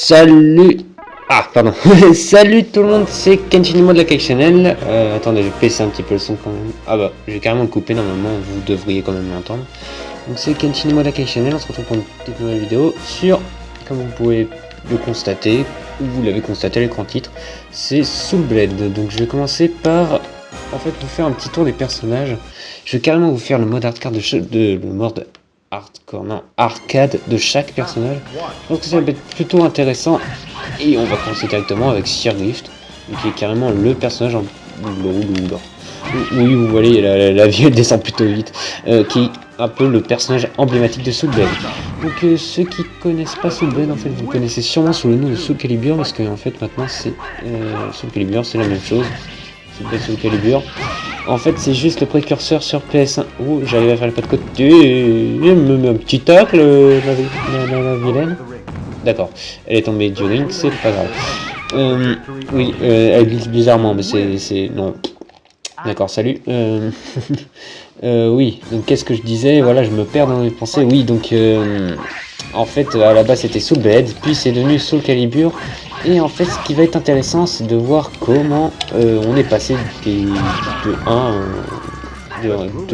Salut. Ah, pardon. Salut tout le monde, c'est Kenshin de la Cake Channel. Attendez, je vais baisser un petit peu le son quand même. Ah bah, je vais carrément le couper, normalement, vous devriez quand même l'entendre. Donc c'est Kenshin de la Cake Channel, on se retrouve pour une petite nouvelle vidéo sur, comme vous pouvez le constater, ou vous l'avez constaté à l'écran titre, c'est Soul Blade. Donc je vais commencer par, en fait, vous faire un petit tour des personnages. Je vais carrément vous faire le mode hardcore arcade de chaque personnage. Je pense que ça va être plutôt intéressant. Et on va commencer directement avec Sirgift, qui est carrément le personnage en oui, vous voyez, la vie elle descend plutôt vite, qui est un peu le personnage emblématique de Soul Blade. Donc ceux qui connaissent pas Soul Blade, en fait, vous connaissez sûrement sous le nom de Soul Calibur, parce que en fait maintenant c'est Soul Calibur, c'est la même chose. Soul Calibur. En fait, c'est juste le précurseur sur PS1. Oh, j'arrive à faire le pas de côté. Il me met un petit tacle, la vilaine. D'accord, elle est tombée du ring, c'est pas grave. Oui, elle glisse bizarrement, mais c'est... Non. D'accord, salut. Oui, donc qu'est-ce que je disais? Voilà, je me perds dans mes pensées. Oui, donc... en fait, à la base, c'était Soul Blade, puis c'est devenu Soul Calibur. Et en fait, ce qui va être intéressant, c'est de voir comment on est passé de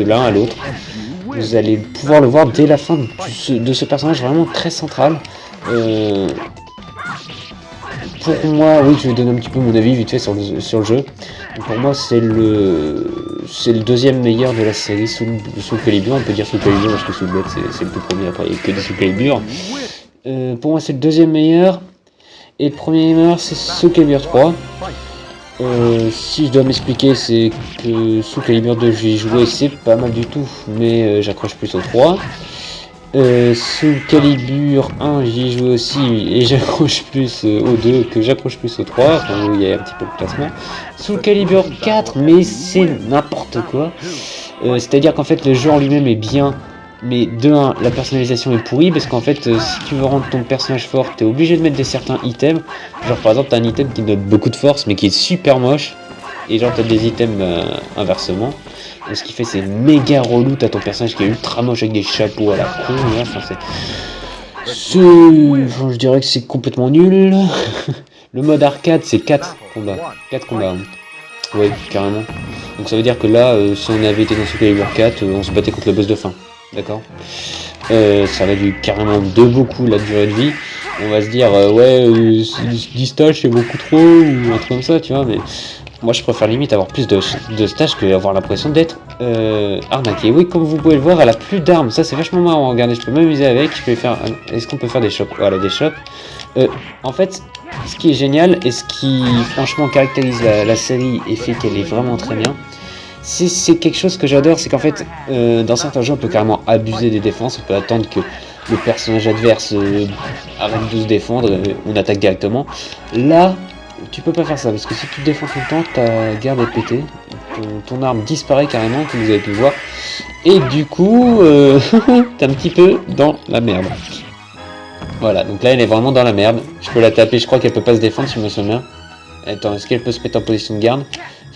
l'un à l'autre. Vous allez pouvoir le voir dès la fin de ce personnage vraiment très central. Pour moi, oui, je vais donner un petit peu mon avis vite fait sur le jeu. Pour moi, c'est le deuxième meilleur de la série Soul Calibur. On peut dire Soul Calibur parce que Soul Blade c'est le tout premier, après il n'y a que des Soul Calibur. Pour moi, c'est le deuxième meilleur. Et le premier meilleur, c'est Soul Calibur 3. Si je dois m'expliquer, c'est que Soul Calibur 2, j'y ai joué, c'est pas mal du tout, mais j'accroche plus au 3. Soul Calibur 1, j'y ai joué aussi, et j'accroche plus au 2 que j'accroche plus au 3, enfin, il y a un petit peu de classement. Soul Calibur 4, mais c'est n'importe quoi. C'est-à-dire qu'en fait, le jeu en lui-même est bien. Mais de 1, la personnalisation est pourrie parce qu'en fait, si tu veux rendre ton personnage fort, t'es obligé de mettre certains items. Genre par exemple, t'as un item qui donne beaucoup de force mais qui est super moche. Et genre t'as des items inversement. Et ce qui fait c'est méga relou, t'as ton personnage qui est ultra moche avec des chapeaux à la con. Là, enfin, je dirais que c'est complètement nul. Le mode arcade c'est 4 combats. 4 combats. Hein. Ouais, carrément. Donc ça veut dire que là, si on avait été dans Soul Calibur 4, on se battait contre le boss de fin. D'accord, ça réduit carrément de beaucoup la durée de vie. On va se dire ouais 10 stages c'est beaucoup trop ou un truc comme ça, tu vois, mais moi je préfère limite avoir plus de stages que avoir l'impression d'être arnaqué. Oui, comme vous pouvez le voir, elle a plus d'armes, ça c'est vachement marrant. Regardez, je peux m'amuser avec, je peux faire... Est-ce qu'on peut faire des shops? Voilà, des shops. En fait, ce qui est génial et ce qui franchement caractérise la série et fait qu'elle est vraiment très bien, c'est quelque chose que j'adore, c'est qu'en fait, dans certains jeux, on peut carrément abuser des défenses, on peut attendre que le personnage adverse arrête de se défendre, on attaque directement. Là, tu peux pas faire ça, parce que si tu te défends tout le temps, ta garde est pétée, ton arme disparaît carrément, comme vous avez pu le voir, et du coup, t'es un petit peu dans la merde. Voilà, donc là, elle est vraiment dans la merde, je peux la taper, je crois qu'elle peut pas se défendre, si je me souviens. Attends, est-ce qu'elle peut se mettre en position de garde?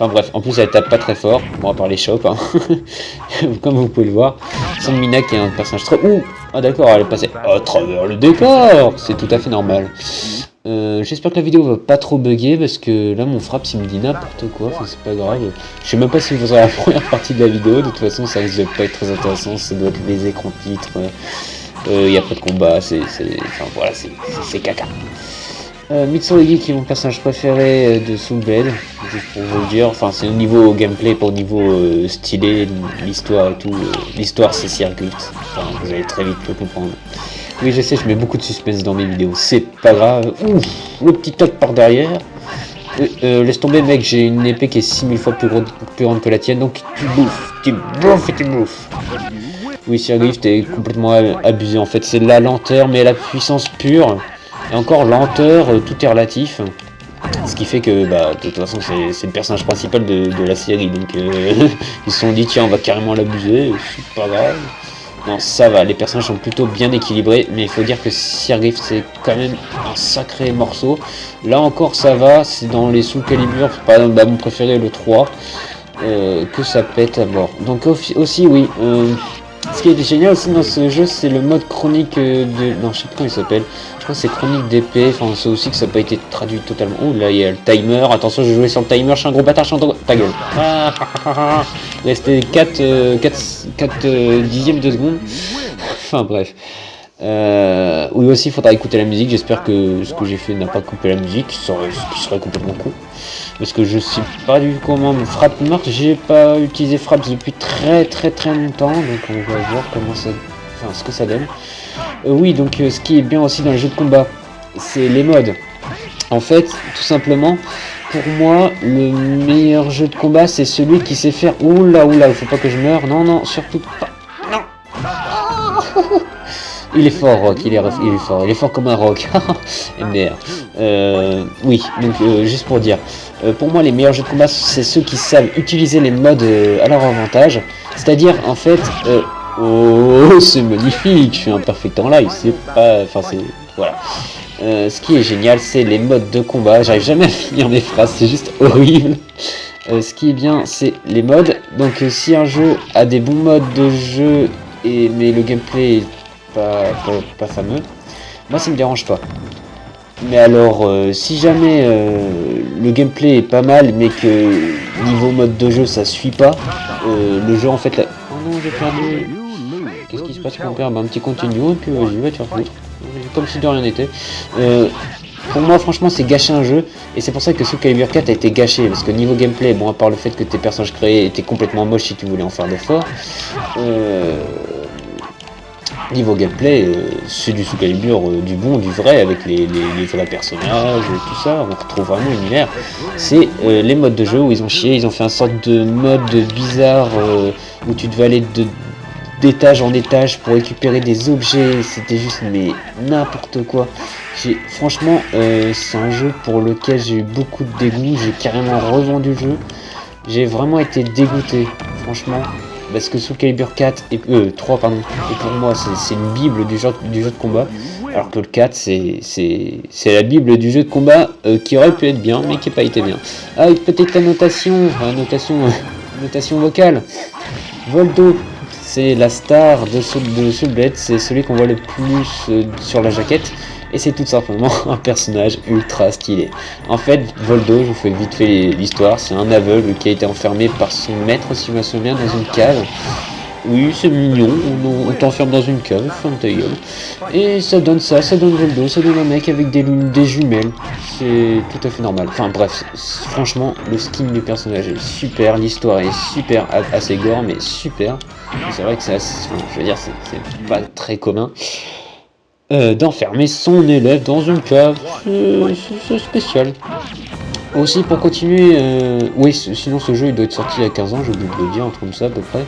Enfin bref, en plus elle tape pas très fort, bon à part les chops, hein. Comme vous pouvez le voir. Sanmina qui est un personnage très... Ouh. Ah d'accord, elle est passée à travers le décor. C'est tout à fait normal. J'espère que la vidéo va pas trop bugger, parce que là mon frappe il me dit n'importe quoi, enfin c'est pas grave. Je sais même pas si vous aurez la première partie de la vidéo, de toute façon ça risque de pas être très intéressant, ça doit être les écrans titres. Y a pas de combat, enfin voilà, c'est caca. Mitsurugi qui est mon personnage préféré de Soul Blade, juste pour vous le dire, enfin c'est au niveau gameplay, pas au niveau stylé, l'histoire et tout, l'histoire c'est Sirgift, enfin vous allez très vite le comprendre. Oui je sais, je mets beaucoup de suspense dans mes vidéos, c'est pas grave. Ouf, le petit toc par derrière. Laisse tomber mec, j'ai une épée qui est 6000 fois plus grande que la tienne, donc tu bouffes et tu bouffes. Oui, Sirgift est complètement abusé en fait, c'est la lenteur mais la puissance pure. Et encore lenteur, tout est relatif. Ce qui fait que, bah, de toute façon, c'est le personnage principal de la série. Donc, ils se sont dit, tiens, on va carrément l'abuser. C'est pas grave. Non, ça va. Les personnages sont plutôt bien équilibrés. Mais il faut dire que Sirgift, c'est quand même un sacré morceau. Là encore, ça va. C'est dans les Soul Calibur, par exemple, bah, mon préféré, le 3, que ça pète à mort. Donc, aussi, oui. Ce qui est génial aussi dans ce jeu, c'est le mode chronique de... Non, je sais plus comment il s'appelle. Je crois que c'est chronique d'épée. Enfin, c'est aussi que ça n'a pas été traduit totalement. Oh, là, il y a le timer. Attention, je jouais sur le timer. Je suis un gros bâtard, je suis un gros... Ta gueule. Il restait 4 dixièmes de seconde. Enfin, bref. Oui, aussi, il faudra écouter la musique. J'espère que ce que j'ai fait n'a pas coupé la musique. Ce qui serait complètement con. Parce que je sais pas du tout comment frappe morte. J'ai pas utilisé frappe depuis très longtemps. Donc on va voir comment ça... Enfin, ce que ça donne. Oui, donc ce qui est bien aussi dans les jeux de combat, c'est les modes. En fait, tout simplement, pour moi, le meilleur jeu de combat, c'est celui qui sait faire... Oula, il faut pas que je meure. Non, surtout pas. Non. Il est fort, Rock, il est fort. Il est fort comme un rock. MDR. Oui, donc juste pour dire, pour moi les meilleurs jeux de combat c'est ceux qui savent utiliser les modes à leur avantage. C'est-à-dire en fait, oh c'est magnifique, je suis un perfect en live, c'est pas, enfin c'est, voilà. Ce qui est génial c'est les modes de combat, j'arrive jamais à finir mes phrases, c'est juste horrible. Ce qui est bien c'est les modes, donc si un jeu a des bons modes de jeu, mais le gameplay est pas fameux, moi ça me dérange pas. Mais alors, si jamais le gameplay est pas mal, mais que niveau mode de jeu ça suit pas, le jeu en fait... Oh non, j'ai perdu... Qu'est-ce qui se passe quand on perd? Bah, un petit continue, et puis vas-y, va te faire foutre. Comme si de rien n'était. Pour moi, franchement, c'est gâcher un jeu, et c'est pour ça que Soul Calibur 4 a été gâché, parce que niveau gameplay, bon, à part le fait que tes personnages créés étaient complètement moches si tu voulais en faire d'efforts, niveau gameplay, c'est du Soul Calibur du bon, du vrai, avec les vrais personnages, tout ça, on retrouve vraiment l'univers. C'est les modes de jeu où ils ont chié, ils ont fait un sorte de mode bizarre où tu devais aller d'étage en étage pour récupérer des objets, c'était juste mais n'importe quoi. Franchement, c'est un jeu pour lequel j'ai eu beaucoup de dégoût, j'ai carrément revendu le jeu, j'ai vraiment été dégoûté, franchement. Parce que Soul Calibur 4 et 3 pardon, et pour moi c'est une bible du jeu de combat, alors que le 4 c'est la bible du jeu de combat qui aurait pu être bien mais qui n'a pas été bien. Ah, une petite annotation, notation vocale. Voldo, c'est la star de Soul Blade, c'est celui qu'on voit le plus sur la jaquette. Et c'est tout simplement un personnage ultra stylé. En fait, Voldo, je vous fais vite fait l'histoire, c'est un aveugle qui a été enfermé par son maître, si je me souviens, dans une cave. Oui, c'est mignon, on t'enferme dans une cave, ferme ta gueule. Et ça donne Voldo, ça donne un mec avec des jumelles. C'est tout à fait normal. Enfin bref, franchement, le skin du personnage est super, l'histoire est super, assez gore, mais super. C'est vrai que c'est assez, je veux dire, c'est pas très commun. D'enfermer son élève dans une cave, c'est spécial. Aussi pour continuer, oui sinon ce jeu il doit être sorti il y a 15 ans, j'ai oublié de le dire, un truc comme ça à peu près.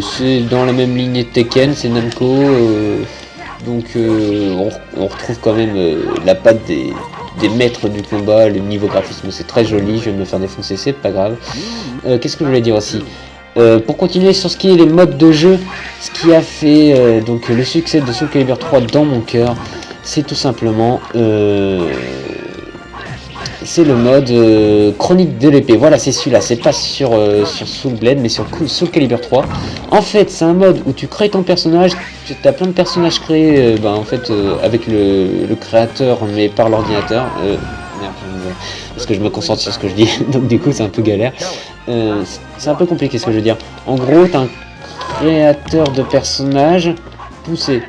C'est dans la même lignée de Tekken, c'est Namco, donc on retrouve quand même la patte des maîtres du combat, le niveau graphisme c'est très joli, je vais me faire défoncer, c'est pas grave. Qu'est-ce que je voulais dire aussi? Pour continuer sur ce qui est les modes de jeu, ce qui a fait donc le succès de Soul Calibur 3 dans mon cœur, c'est tout simplement c'est le mode chronique de l'épée. Voilà, c'est celui-là, c'est pas sur Soul Blade mais sur Soul Calibur 3. En fait, c'est un mode où tu crées ton personnage, tu as plein de personnages créés en fait avec le créateur mais par l'ordinateur. Merde, parce que je me concentre sur ce que je dis, donc du coup c'est un peu galère. C'est un peu compliqué ce que je veux dire. En gros, t'as un créateur de personnages poussé.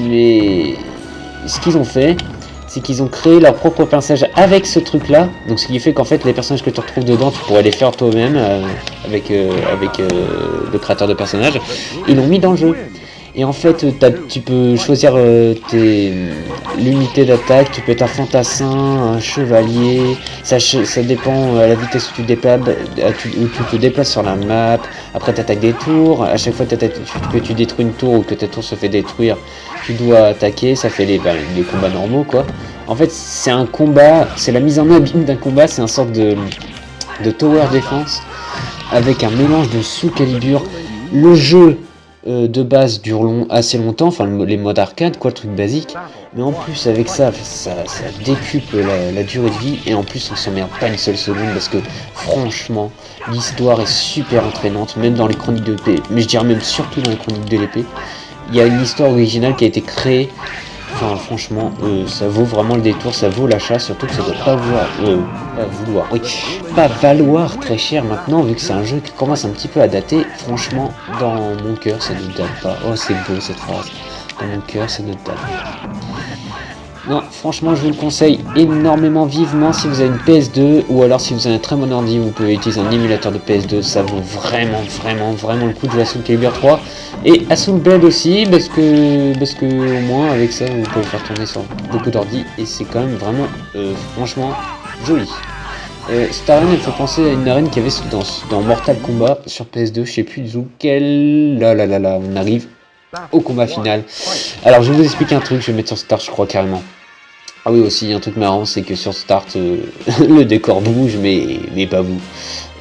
Mais ce qu'ils ont fait, c'est qu'ils ont créé leur propre personnage avec ce truc-là. Donc ce qui fait qu'en fait, les personnages que tu retrouves dedans, tu pourrais les faire toi-même avec le créateur de personnages. Ils l'ont mis dans le jeu. Et en fait, tu peux choisir l'unité d'attaque, tu peux être un fantassin, un chevalier, ça dépend à la vitesse où tu te déplaces sur la map, après tu attaques des tours, à chaque fois que tu détruis une tour ou que ta tour se fait détruire, tu dois attaquer, ça fait les combats normaux quoi. En fait, c'est un combat, c'est la mise en abîme d'un combat, c'est un sorte de tower defense avec un mélange de Soul Calibur. Le jeu de base durent assez longtemps, enfin les modes arcade, quoi, le truc basique. Mais en plus avec ça, ça décuple la durée de vie, et en plus on s'emmerde pas une seule seconde, parce que franchement, l'histoire est super entraînante, même dans les chroniques de l'épée, mais je dirais même surtout dans les chroniques de l'épée. Il y a une histoire originale qui a été créée. Enfin, franchement, ça vaut vraiment le détour, ça vaut l'achat, surtout que ça doit pas valoir très cher maintenant, vu que c'est un jeu qui commence un petit peu à dater. Franchement, dans mon cœur, ça ne date pas. Oh, c'est beau cette phrase. Dans mon cœur, ça ne date pas. Non, franchement, je vous le conseille énormément vivement si vous avez une PS2, ou alors si vous avez un très bon ordi, vous pouvez utiliser un émulateur de PS2, ça vaut vraiment le coup de jouer à Soul Calibur 3, et à Soul Blade aussi, parce que au moins avec ça, vous pouvez le faire tourner sur beaucoup d'ordi, et c'est quand même vraiment, franchement, joli. Cette arène, elle fait penser à une arène qu'il y avait dans Mortal Kombat sur PS2, je sais plus d'où quel... Là, on arrive au combat final. Alors je vais vous expliquer un truc, je vais mettre sur Start, je crois carrément. Ah oui, aussi un truc marrant, c'est que sur Start, le décor bouge, mais pas vous.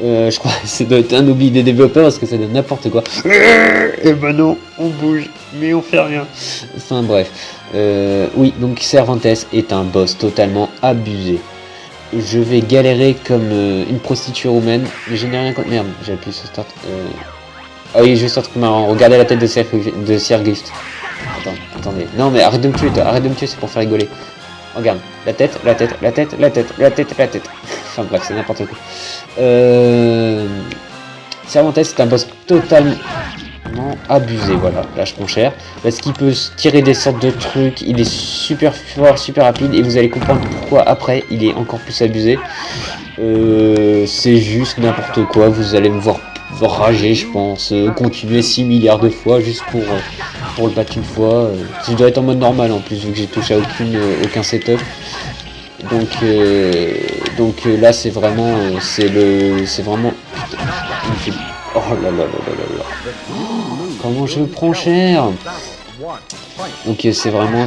Je crois que ça doit être un oubli des développeurs, parce que ça donne n'importe quoi. Et ben non, on bouge, mais on fait rien. Enfin bref. Oui, donc Cervantes est un boss totalement abusé. Je vais galérer comme une prostituée roumaine, mais je n'ai rien contre... Merde, j'ai appuyé sur Start. Ah oui, juste un truc marrant, regardez la tête de Sergust. Attendez. Non mais arrête de me tuer, c'est pour faire rigoler. Regarde, la tête. Enfin bref, c'est n'importe quoi. Cervantes c'est un boss totalement abusé, voilà, lâche mon cher. Parce qu'il peut tirer des sortes de trucs, il est super fort, super rapide, et vous allez comprendre pourquoi après il est encore plus abusé. C'est juste n'importe quoi, vous allez me voir rager, je pense, continuer 6 milliards de fois juste pour le battre une fois. Je dois être en mode normal en plus, vu que j'ai touché à aucun setup. Donc là c'est vraiment c'est vraiment putain, oh là là. Comment je prends cher. Donc c'est vraiment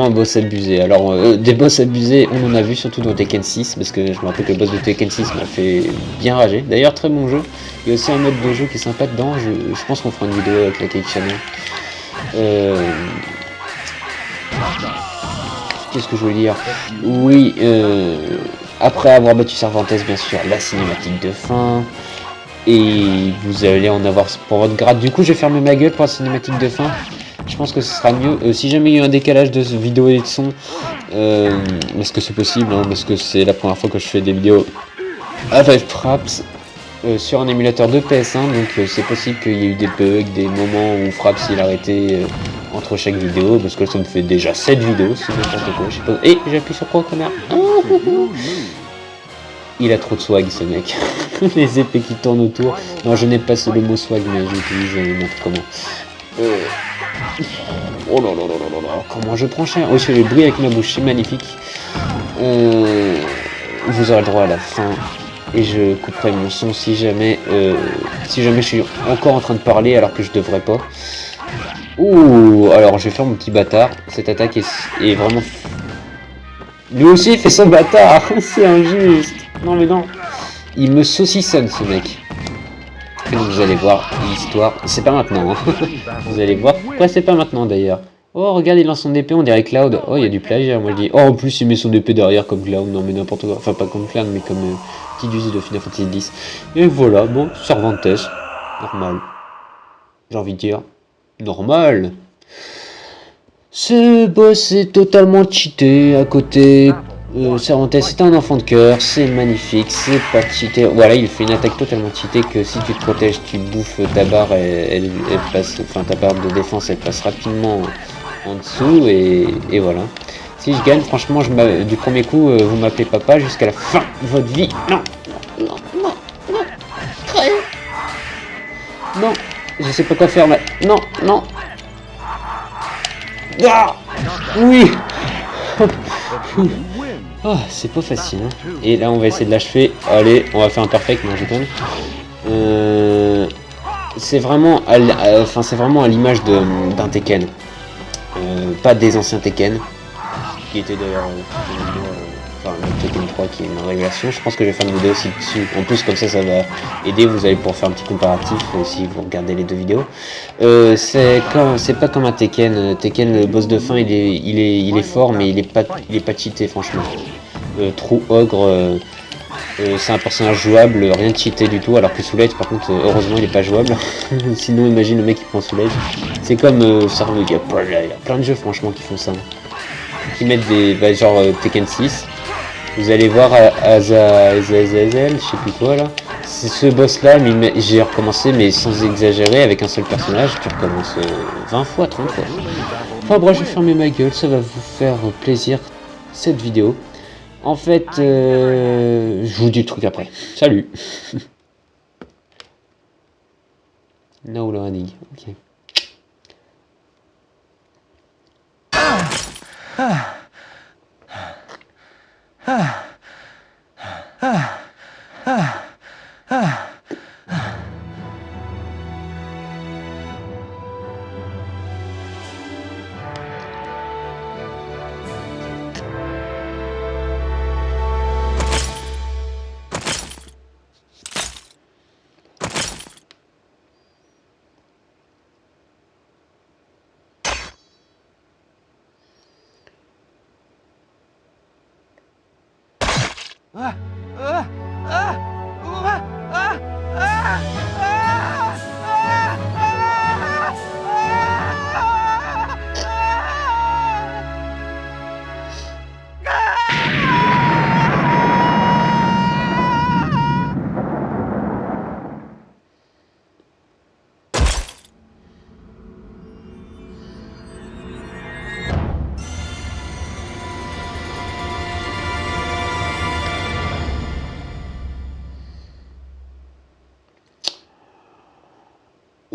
un boss abusé. Alors des boss abusés on en a vu surtout dans Tekken 6, parce que je me rappelle que le boss de Tekken 6 m'a fait bien rager. D'ailleurs très bon jeu. Il y a aussi un mode de jeu qui est sympa dedans. Je pense qu'on fera une vidéo avec la Cake Channel. Qu'est-ce que je voulais dire? Oui, après avoir battu Cervantes, bien sûr, la cinématique de fin. Et vous allez en avoir pour votre grade. Du coup, je vais fermer ma gueule pour la cinématique de fin. Je pense que ce sera mieux. Si jamais il y a eu un décalage de vidéo et de son, parce que c'est possible, hein, parce que c'est la première fois que je fais des vidéos avec Fraps sur un émulateur de PS1, donc c'est possible qu'il y ait eu des bugs, des moments où Fraps il arrêtait entre chaque vidéo, parce que ça me fait déjà 7 vidéos, c'est n'importe quoi. Je sais pas. Et j'appuie sur quoi, connard? Il a trop de swag ce mec. Les épées qui tournent autour. Non, je n'ai pas le mot swag, mais j'utilise n'importe comment. Oh là là. Comment je prends cher. Oui, je fais le bruit avec ma bouche, c'est magnifique. Vous aurez le droit à la fin. Et je couperai mon son si jamais je suis encore en train de parler alors que je devrais pas. Ouh, alors je vais faire mon petit bâtard. Cette attaque est vraiment... Lui aussi il fait son bâtard. C'est injuste. Non mais non. Il me saucissonne ce mec. Et donc vous allez voir l'histoire. C'est pas maintenant. Hein. Vous allez voir. Pourquoi c'est pas maintenant d'ailleurs? Oh regarde, il lance son épée, on dirait Cloud. Oh il y a du plagiat, moi je dis. Oh en plus il met son épée derrière comme Cloud. Non mais n'importe quoi. Enfin pas comme Cloud mais comme Tidus de Final Fantasy X. Et voilà, bon, Cervantes. Normal. J'ai envie de dire. Normal. Ce boss est totalement cheaté à côté. Cervantes c'est un enfant de cœur, c'est magnifique, c'est pas cheaté. Voilà, il fait une attaque totalement cheatée que si tu te protèges, tu bouffes ta barre, elle passe, enfin ta barre de défense, elle passe rapidement en dessous et voilà. Si je gagne, franchement, du premier coup, vous m'appelez papa jusqu'à la fin de votre vie. Non, très. Non, je sais pas quoi faire là. Non. Ah oui. Oh, c'est pas facile. Hein. Et là, on va essayer de l'achever. Allez, on va faire un perfect. Non, je déconne. C'est vraiment, c'est vraiment à l'image d'un Tekken. Pas des anciens Tekken, qui étaient d'ailleurs enfin le Tekken 3 qui est une révélation. Je pense que je vais faire une vidéo aussi dessus. En plus comme ça va aider, vous allez pouvoir faire un petit comparatif si vous regardez les deux vidéos. C'est pas comme un Tekken. Tekken, le boss de fin il est fort, mais il est pas cheaté franchement. True Ogre, c'est un personnage jouable, rien de cheaté du tout, alors que Soul Edge par contre heureusement il est pas jouable. Sinon imagine le mec qui prend Soul Edge. C'est comme il y a plein de jeux franchement qui font ça. Qui mettent des genre Tekken 6. Vous allez voir Azazel, je sais plus quoi là. C'est ce boss là, mais j'ai recommencé mais sans exagérer avec un seul personnage. Tu recommences 20 fois, 30 fois. Enfin bref, je vais fermer ma gueule, ça va vous faire plaisir cette vidéo. En fait, je vous dis le truc après. Salut. No learning, ok.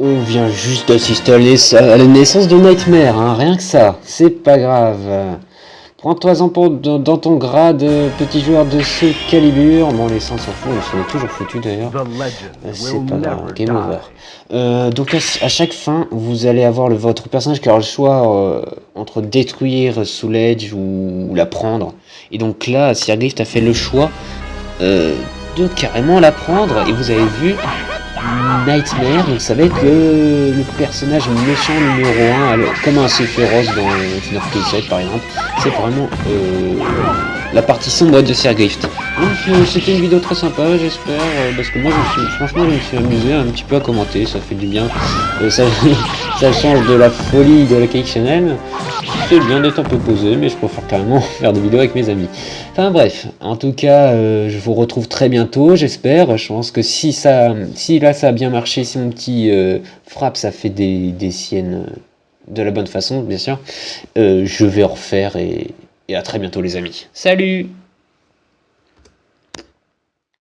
On vient juste d'assister à la naissance de Nightmare, hein, rien que ça, c'est pas grave. Prends-toi-en dans ton grade, petit joueur de ce calibre. Bon, les 100 s'en fout, on s'en est toujours foutu d'ailleurs. C'est pas grave, game over. Donc à chaque fin, vous allez avoir votre personnage qui aura le choix entre détruire Soul Edge ou la prendre. Et donc là, Sirgriff a fait le choix de carrément la prendre. Et vous avez vu Nightmare, donc ça va être le personnage méchant numéro 1, comme un Sephiroth dans Final Fantasy VII par exemple. C'est vraiment la partie sombre de Sirgriff. Donc c'était une vidéo très sympa, j'espère, parce que moi franchement je me suis amusé un petit peu à commenter, ça fait du bien. Ça change de la folie de la collectionnelle. C'est bien d'être un peu posé, mais je préfère carrément faire des vidéos avec mes amis. Enfin bref, en tout cas, je vous retrouve très bientôt, j'espère. Je pense que si là ça a bien marché, si mon petit frappe, ça fait des siennes de la bonne façon, bien sûr, je vais en refaire et à très bientôt les amis. Salut!